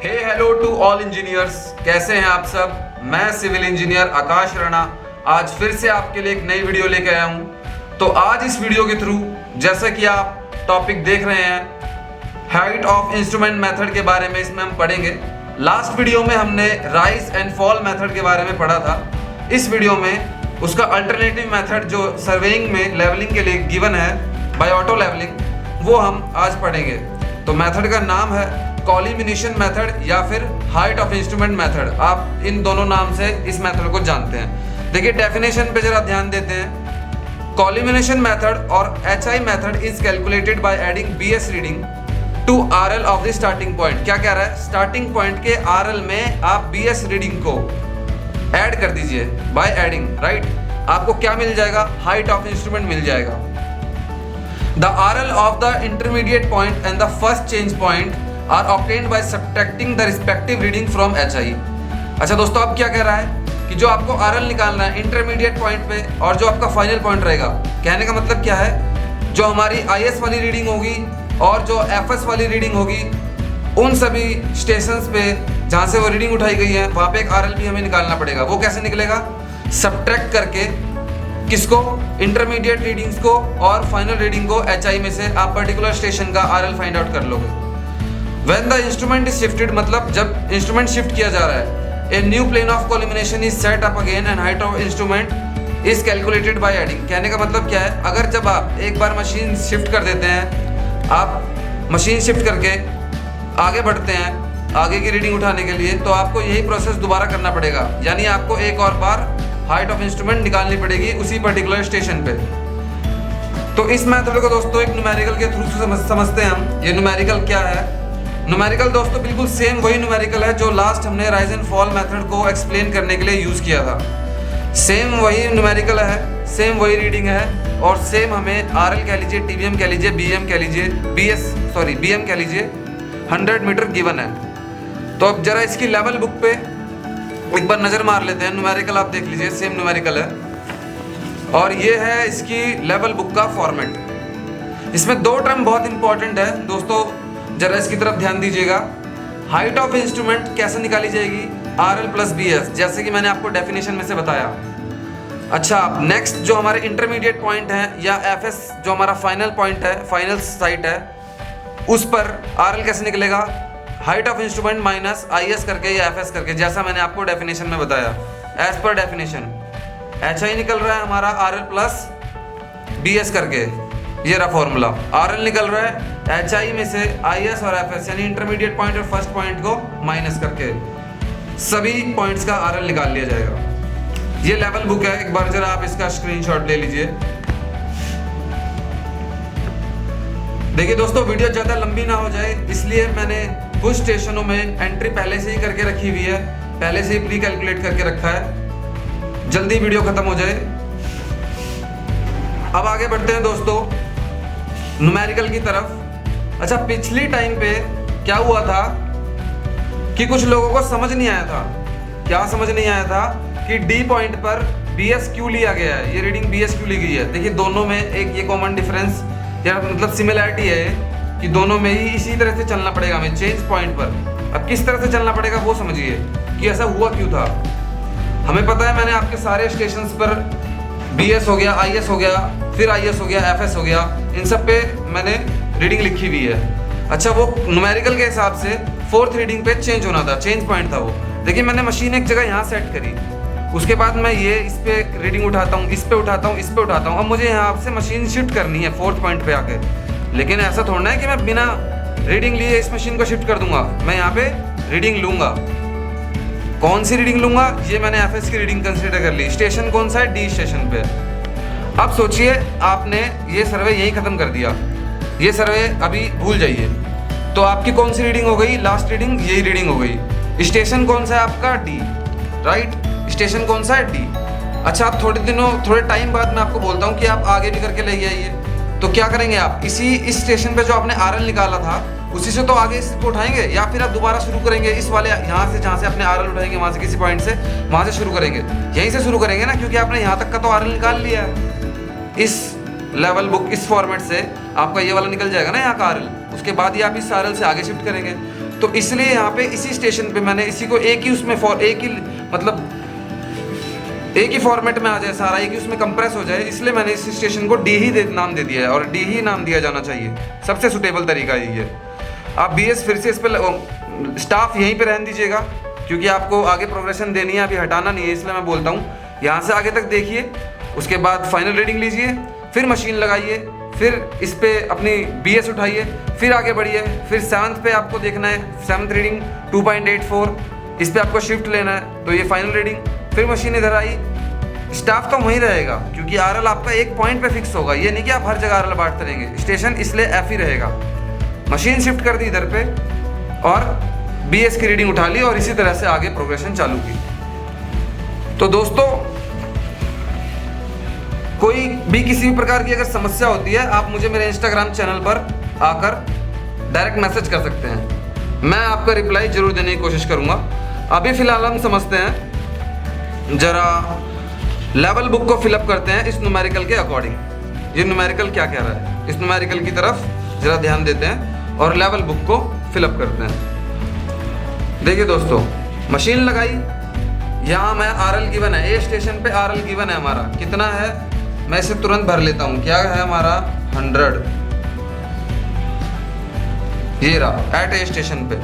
Hey hello to all engineers, कैसे हैं आप सब। मैं सिविल इंजीनियर आकाश राणा आज फिर से आपके लिए एक नई वीडियो लेके आया हूं। तो आज इस वीडियो के थ्रू जैसा कि आप टॉपिक देख रहे हैं हाइट ऑफ इंस्ट्रूमेंट मेथड के बारे में इसमें हम पढ़ेंगे। लास्ट वीडियो में हमने राइज एंड फॉल मेथड के बारे में पढ़ा था। इस वीडियो में उसका अल्टरनेटिव मेथड जो सर्वेइंग में लेवलिंग के लिए गिवन है बाय ऑटो लेवलिंग, वो हम आज पढ़ेंगे। तो मेथड का नाम है कॉलिमिनेशन मेथड या फिर हाइट ऑफ इंस्ट्रूमेंट मेथड। आप इन दोनों नाम से इस मेथड को जानते हैं। देखिए डेफिनेशन पे जरा ध्यान देते हैं। कॉलिमिनेशन मेथड और HI method is calculated by adding BS reading to RL of the starting point. क्या कह रहा है, स्टार्टिंग पॉइंट के RL में आप BS रीडिंग को ऐड कर दीजिए बाय एडिंग, राइट। आपको क्या मिल जाएगा, हाइट ऑफ इंस्ट्रूमेंट मिल जाएगा। The RL of the intermediate point and the first change point are obtained by subtracting the respective reading from HI। अच्छा दोस्तों, अब क्या कह रहा है कि जो आपको RL निकालना है इंटरमीडिएट पॉइंट पे और जो आपका फाइनल पॉइंट रहेगा, कहने का मतलब क्या है, जो हमारी IS वाली रीडिंग होगी और जो FS वाली रीडिंग होगी, उन सभी स्टेशंस पे जहाँ से वो रीडिंग उठाई गई है वहाँ पे एक RL भी हमें निकालना पड़ेगा। वो कैसे निकलेगा, सब्ट्रैक्ट करके किसको, इंटरमीडिएट रीडिंग्स को और फाइनल रीडिंग को HI में से आप पर्टिकुलर स्टेशन का RL फाइंड आउट कर लोगे। When the instrument is shifted, मतलब जब इंस्ट्रूमेंट शिफ्ट किया जा रहा है, a new plane of collimination is set up again and height of instrument is calculated by adding। कहने का मतलब क्या है, अगर जब आप एक बार मशीन शिफ्ट कर देते हैं, आप मशीन शिफ्ट करके आगे बढ़ते हैं आगे की रीडिंग उठाने के लिए, तो आपको यही प्रोसेस दोबारा करना पड़ेगा। यानी आपको एक और बार हाइट ऑफ इंस्ट्रूमेंट निकालनी पड़ेगी उसी पर्टिकुलर स्टेशन पे। तो इस मेथड को दोस्तों एक न्यूमेरिकल के थ्रू समझते हैं हम। ये न्यूमेरिकल क्या है, न्यूमेरिकल दोस्तों बिल्कुल सेम वही न्यूमेरिकल है जो लास्ट हमने राइज एंड फॉल मेथड को एक्सप्लेन करने के लिए यूज़ किया था। सेम वही न्यूमेरिकल है, सेम वही रीडिंग है और सेम हमें RL कह लीजिए, TBM कह लीजिए, BM कह लीजिए, BM कह लीजिए, 100 मीटर गिवन है। तो अब जरा इसकी लेवल बुक पे एक बार नज़र मार लेते हैं। न्यूमेरिकल आप देख लीजिए, सेम न्यूमेरिकल है और ये है इसकी लेवल बुक का फॉर्मेट। इसमें दो टर्म बहुत इंपॉर्टेंट है दोस्तों, जरा इसकी तरफ ध्यान दीजिएगा। हाइट ऑफ इंस्ट्रूमेंट कैसे निकाली जाएगी, RL प्लस BS, जैसे कि मैंने आपको डेफिनेशन में से बताया। अच्छा, नेक्स्ट जो हमारे इंटरमीडिएट पॉइंट है या FS जो हमारा फाइनल पॉइंट है, फाइनल साइट है, उस पर RL कैसे निकलेगा, height of instrument minus IS करके या FS करके, जैसा मैंने आपको डेफिनेशन में बताया। एज पर डेफिनेशन HI निकल रहा है हमारा RL प्लस BS करके, ये रहा फॉर्मूला। RL निकल रहा है HI में से IS और FS यानी इंटरमीडिएट पॉइंट और फर्स्ट पॉइंट को माइनस करके सभी पॉइंट्स का RL निकाल लिया जाएगा। ये लेवल बुक है, एक बार जरा आप इसका स्क्रीनशॉट ले लीजिए। देखिए दोस्तों, वीडियो ज़्यादा लंबी ना हो जाए इसलिए मैंने कुछ स्टेशनों में एंट्री पहले से ही करके रखी हुई है, पहले से ही प्री कैलकुलेट करके रखा है, जल्दी वीडियो खत्म हो जाए। अब आगे बढ़ते हैं दोस्तों न्यूमेरिकल की तरफ। अच्छा, पिछली टाइम पे क्या हुआ था कि कुछ लोगों को समझ नहीं आया था। क्या समझ नहीं आया था कि D पॉइंट पर BS क्यों लिया गया है, ये रीडिंग BS क्यों ली गई है। देखिए दोनों में एक ये कॉमन डिफरेंस या मतलब सिमिलैरिटी है कि दोनों में ही इसी तरह से चलना पड़ेगा हमें चेंज पॉइंट पर। अब किस तरह से चलना पड़ेगा वो समझिए कि ऐसा हुआ क्यों था। हमें पता है, मैंने आपके सारे स्टेशंस पर BS हो गया, IS हो गया, फिर IS हो गया, FS हो गया, इन सब पे मैंने रीडिंग लिखी हुई है। अच्छा, वो न्यूमेरिकल के हिसाब से फोर्थ रीडिंग पे चेंज होना था, चेंज पॉइंट था वो। देखिए मैंने मशीन एक जगह यहाँ सेट करी, उसके बाद मैं ये इस पे रीडिंग उठाता हूँ, इस पे उठाता हूँ, इस पे उठाता हूँ। अब मुझे यहाँ से मशीन शिफ्ट करनी है फोर्थ पॉइंट पे आके, लेकिन ऐसा थोड़ा है कि मैं बिना रीडिंग लिए इस मशीन को शिफ्ट कर दूंगा। मैं यहाँ पे रीडिंग लूँगा। कौन सी रीडिंग लूंगा, ये मैंने FS की रीडिंग कंसीडर कर ली। स्टेशन कौन सा है, D स्टेशन पे। अब सोचिए आपने ये सर्वे यहीं ख़त्म कर दिया, ये सर्वे अभी भूल जाइए, तो आपकी कौन सी रीडिंग हो गई, लास्ट रीडिंग यही रीडिंग हो गई। स्टेशन कौन सा है आपका, D, राइट। स्टेशन कौन सा है, D। अच्छा, आप थोड़े टाइम बाद मैं आपको बोलता हूँ कि आप आगे भी करके ले आइए। तो क्या करेंगे आप, इस स्टेशन पे जो आपने RL निकाला था उसी से तो आगे इसको उठाएंगे, या फिर आप दोबारा शुरू करेंगे इस वाले यहाँ से, जहाँ से अपने RL उठाएंगे वहाँ से किसी पॉइंट से वहाँ से शुरू करेंगे। यहीं से शुरू करेंगे ना, क्योंकि आपने यहाँ तक का तो RL निकाल लिया है। इस लेवल बुक इस फॉर्मेट से आपका ये वाला निकल जाएगा ना यहाँ का RL, उसके बाद ही आप इस RL से आगे शिफ्ट करेंगे। तो इसलिए यहाँ पे इसी स्टेशन पे मैंने इसी को एक ही उसमें एक ही फॉर्मेट में आ जाए सारा, एक ही उसमें कंप्रेस हो जाए, इसलिए मैंने इस स्टेशन को डी ही नाम दे दिया है, और डी ही नाम दिया जाना चाहिए, सबसे सुटेबल तरीका यही है। आप BS फिर से इस पर स्टाफ यहीं पे रहने दीजिएगा, क्योंकि आपको आगे प्रोग्रेशन देनी है, अभी हटाना नहीं है, इसलिए मैं बोलता हूँ यहाँ से आगे तक देखिए, उसके बाद फाइनल रीडिंग लीजिए, फिर मशीन लगाइए, फिर इस पे अपनी BS उठाइए, फिर आगे बढ़िए, फिर 7th पे आपको देखना है, 7th रीडिंग 2.84, इस पे आपको शिफ्ट लेना है, तो ये फाइनल रीडिंग, फिर मशीन इधर आई, स्टाफ तो वहीं रहेगा क्योंकि RL आपका एक पॉइंट पे फिक्स होगा, ये नहीं कि आप हर जगह RL बांटते रहेंगे, स्टेशन इसलिए F ही रहेगा। मशीन शिफ्ट कर दी इधर पे और BS की रीडिंग उठा ली और इसी तरह से आगे प्रोग्रेशन चालू की। तो दोस्तों, कोई भी किसी भी प्रकार की अगर समस्या होती है, आप मुझे मेरे इंस्टाग्राम चैनल पर आकर डायरेक्ट मैसेज कर सकते हैं, मैं आपका रिप्लाई जरूर देने की कोशिश करूंगा। अभी फिलहाल हम समझते हैं, जरा लेवल बुक को फिलअप करते हैं इस न्यूमेरिकल के अकॉर्डिंग। ये न्यूमेरिकल क्या कह रहा है, इस न्यूमेरिकल की तरफ जरा ध्यान देते हैं और लेवल बुक को फिलअप करते हैं। देखिए दोस्तों, मशीन लगाई, यहाँ मैं RL गिवन है, ए स्टेशन पे RL गिवन है हमारा, कितना है मैं इसे तुरंत भर लेता हूँ, क्या है हमारा 100, ये रहा एट ए स्टेशन पे,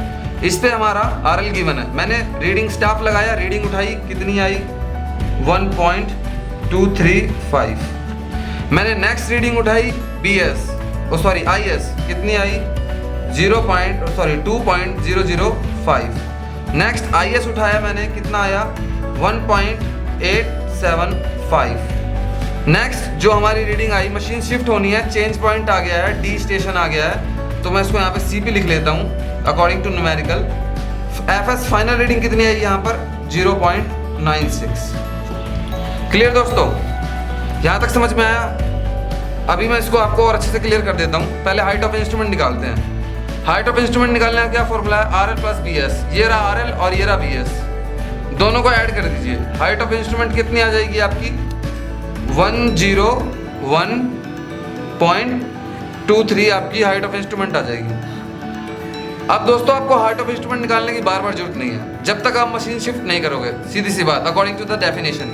इस पे हमारा RL गिवन है। मैंने रीडिंग स्टाफ लगाया, रीडिंग उठाई, कितनी आई 1.235। मैंने नेक्स्ट रीडिंग उठाई IS, कितनी आई 2.005। नेक्स्ट IS उठाया मैंने, कितना आया 1.875। नेक्स्ट जो हमारी रीडिंग आई, मशीन शिफ्ट होनी है, चेंज पॉइंट आ गया है, D स्टेशन आ गया है, तो मैं इसको यहाँ पे CP लिख लेता हूँ according to numerical. FS final reading कितनी आई यहाँ पर 0.96। क्लियर दोस्तों, यहाँ तक समझ में आया? अभी मैं इसको आपको और अच्छे से क्लियर कर देता हूँ। पहले हाइट ऑफ इंस्ट्रूमेंट निकालते हैं। हाइट ऑफ इंस्ट्रूमेंट निकालने का क्या फॉर्मूला है, RL प्लस BS। ये रहा RL और ये रहा BS, दोनों को ऐड कर दीजिए। हाइट ऑफ इंस्ट्रूमेंट कितनी आ जाएगी आपकी 101.23 आपकी हाइट ऑफ इंस्ट्रूमेंट आ जाएगी। अब दोस्तों, आपको हाइट ऑफ इंस्ट्रूमेंट निकालने की बार बार जरूरत नहीं है जब तक आप मशीन शिफ्ट नहीं करोगे, सीधी सी बात, अकॉर्डिंग टू द डेफिनेशन।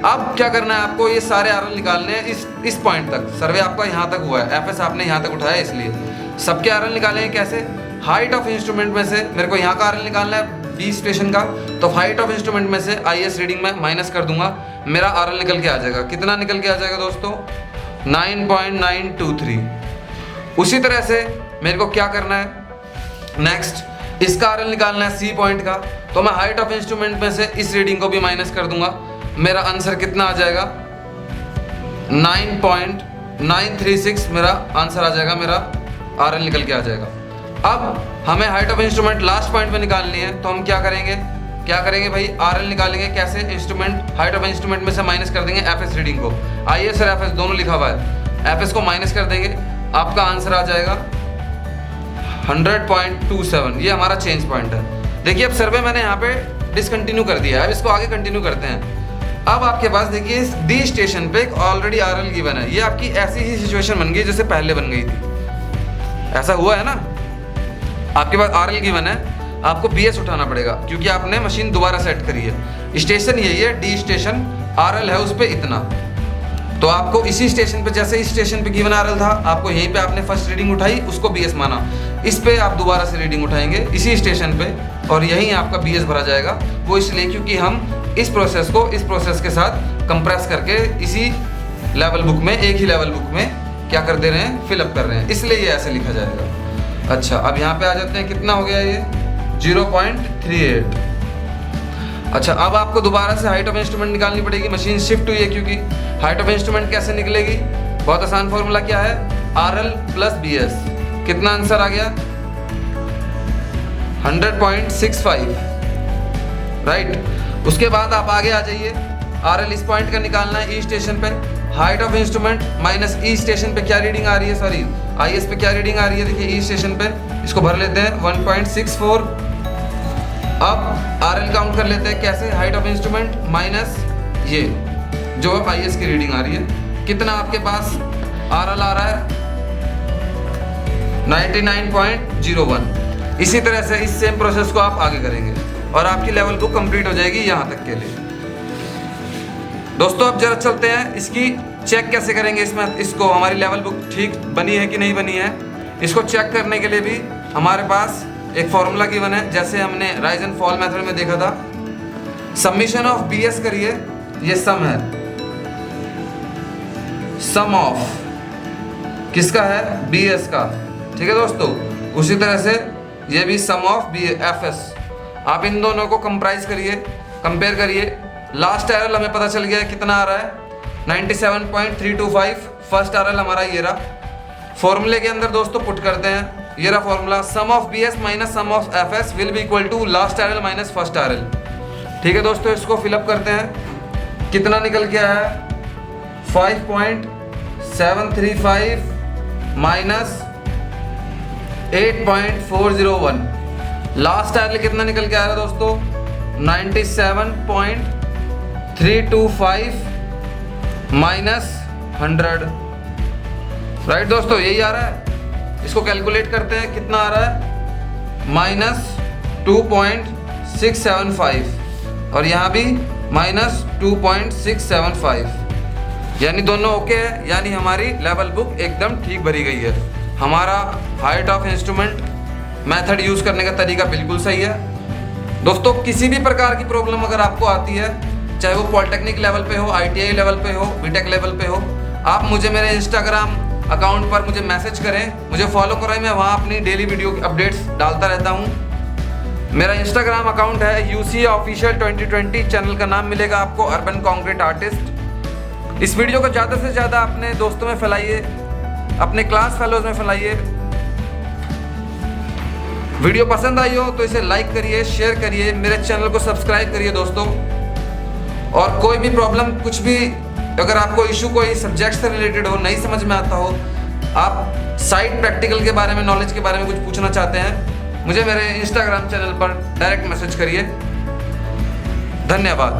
अब क्या करना है आपको, ये सारे RL निकालने हैं इस पॉइंट तक। सर्वे आपका यहाँ तक हुआ है, FS आपने यहाँ तक उठाया, इसलिए सबके RL निकालेंगे कैसे, हाइट ऑफ इंस्ट्रूमेंट में से मेरे को यहाँ का RL निकालना है B स्टेशन का, तो हाइट ऑफ इंस्ट्रूमेंट में से IS रीडिंग में माइनस कर दूंगा, मेरा RL निकल के आ जाएगा। कितना निकल के आ जाएगा दोस्तों 9.923। उसी तरह से मेरे को क्या करना है, नेक्स्ट इसका RL निकालना है C पॉइंट का, तो मैं हाइट ऑफ इंस्ट्रूमेंट में से इस रीडिंग को भी माइनस कर दूंगा, मेरा आंसर कितना आ जाएगा 9.936 मेरा आंसर आ जाएगा, मेरा RL निकल के आ जाएगा। अब हमें height of instrument last point में निकालनी है, तो हम क्या करेंगे भाई, RL निकालेंगे कैसे, इंस्ट्रूमेंट हाइट ऑफ इंस्ट्रूमेंट में से माइनस कर देंगे FS रीडिंग को, IS और FS दोनों लिखा हुआ है, FS को माइनस कर देंगे, आपका आंसर आ जाएगा 100.27। ये हमारा चेंज पॉइंट है। देखिए, अब सर्वे मैंने यहाँ पे डिसकंटिन्यू कर दिया है, अब इसको आगे कंटिन्यू करते हैं। अब आपके पास देखिए इस D स्टेशन पे ऑलरेडी RL गिवन है, ये आपकी ऐसी ही सिचुएशन बन गई जैसे पहले बन गई थी, ऐसा हुआ है ना, आपके पास RL गिवन है, आपको BS उठाना पड़ेगा क्योंकि आपने मशीन दोबारा सेट करी है। स्टेशन यही है, D स्टेशन, RL है उस पे इतना, तो आपको इसी स्टेशन पे, जैसे इस स्टेशन पे गिवन RL था, आपको यहीं पे आपने फर्स्ट रीडिंग उठाई, उसको BS माना, इस पे आप दोबारा से रीडिंग उठाएंगे इसी स्टेशन पे और यहीं आपका BS भरा जाएगा। वो इसलिए क्योंकि हम इस प्रोसेस को इस प्रोसेस के साथ कंप्रेस करके इसी लेवल बुक में, एक ही लेवल बुक में क्या कर दे रहे हैं, फिलअप कर रहे हैं, इसलिए ये ऐसे लिखा जाएगा। अच्छा, अब यहाँ पे आ जाते हैं, कितना हो गया ये 0.38। अच्छा, अब आपको दोबारा से हाइट ऑफ इंस्ट्रूमेंट निकालनी पड़ेगी, मशीन शिफ्ट हुई है क्योंकि। हाइट ऑफ इंस्ट्रूमेंट कैसे निकलेगी, बहुत आसान फॉर्मूला क्या है, RL प्लस BS। कितना आंसर आ गया 100.65, राइट। उसके बाद आप आगे आ जाइए, RL इस पॉइंट का निकालना है E स्टेशन पे, height of instrument minus E station पे क्या रीडिंग आ रही है, सॉरी IS पे क्या रीडिंग आ रही है, देखिए E स्टेशन पे, इसको भर लेते हैं 1.64। अब RL काउंट कर लेते हैं कैसे, हाइट ऑफ इंस्ट्रूमेंट माइनस ये जो IS की रीडिंग आ रही है, कितना आपके पास RL आ रहा है 99.01। इसी तरह से इस सेम प्रोसेस को आप आगे करेंगे और आपकी लेवल बुक कंप्लीट हो जाएगी यहाँ तक के लिए। दोस्तों अब जरा चलते हैं इसकी चेक कैसे करेंगे, इसमें इसको हमारी लेवल बुक ठीक बनी है कि नहीं बनी है। इसको चेक करने के लिए भी हमारे पास एक फॉर्मूला गिवन है, जैसे हमने राइज एंड फॉल मेथड में देखा था। समीशन ऑफ BS करिए, ये सम है, सम ऑफ किसका है, BS का, ठीक है दोस्तों। उसी तरह से ये भी सम ऑफ FS। आप इन दोनों को कंप्राइज करिए, कंपेयर करिए। लास्ट एरल हमें पता चल गया है कितना आ रहा है, 97.325। फर्स्ट एरल हमारा ये रहा। फॉर्मूले के अंदर दोस्तों पुट करते हैं, ये रहा formula, sum of BS minus sum of FS will be equal to last R L minus first R L. ठीक है दोस्तों, इसको फिलअप करते हैं। कितना निकल के आया है, 5.735 माइनस 8.401। लास्ट एरल कितना निकल के आ रहा है दोस्तों, 97.325 माइनस 100। राइट दोस्तों, यही आ रहा है। इसको कैलकुलेट करते हैं, कितना आ रहा है, -2.675 और यहाँ भी -2.675, यानी दोनों ओके है, यानी हमारी लेवल बुक एकदम ठीक भरी गई है। हमारा height of instrument method use करने का तरीका बिल्कुल सही है। दोस्तों किसी भी प्रकार की प्रॉब्लम अगर आपको आती है, चाहे वो पॉलिटेक्निक लेवल पे हो, ITI लेवल पे हो, BTech लेवल पे हो, आप मुझे मेरे इंस्टाग्राम अकाउंट पर मुझे मैसेज करें, मुझे फॉलो करें। मैं वहाँ अपनी डेली वीडियो अपडेट्स डालता रहता हूँ। मेरा इंस्टाग्राम अकाउंट है UC Official 2020। चैनल का नाम मिलेगा आपको अर्बन कंक्रीट आर्टिस्ट। इस वीडियो को ज़्यादा से ज़्यादा अपने दोस्तों में फैलाइए, अपने क्लास फेलोज में फैलाइए। वीडियो पसंद आई हो तो इसे लाइक करिए, शेयर करिए, मेरे चैनल को सब्सक्राइब करिए दोस्तों। और कोई भी प्रॉब्लम, कुछ भी अगर आपको इशू कोई सब्जेक्ट से रिलेटेड हो, नहीं समझ में आता हो, आप साइट प्रैक्टिकल के बारे में, नॉलेज के बारे में कुछ पूछना चाहते हैं, मुझे मेरे इंस्टाग्राम चैनल पर डायरेक्ट मैसेज करिए। धन्यवाद।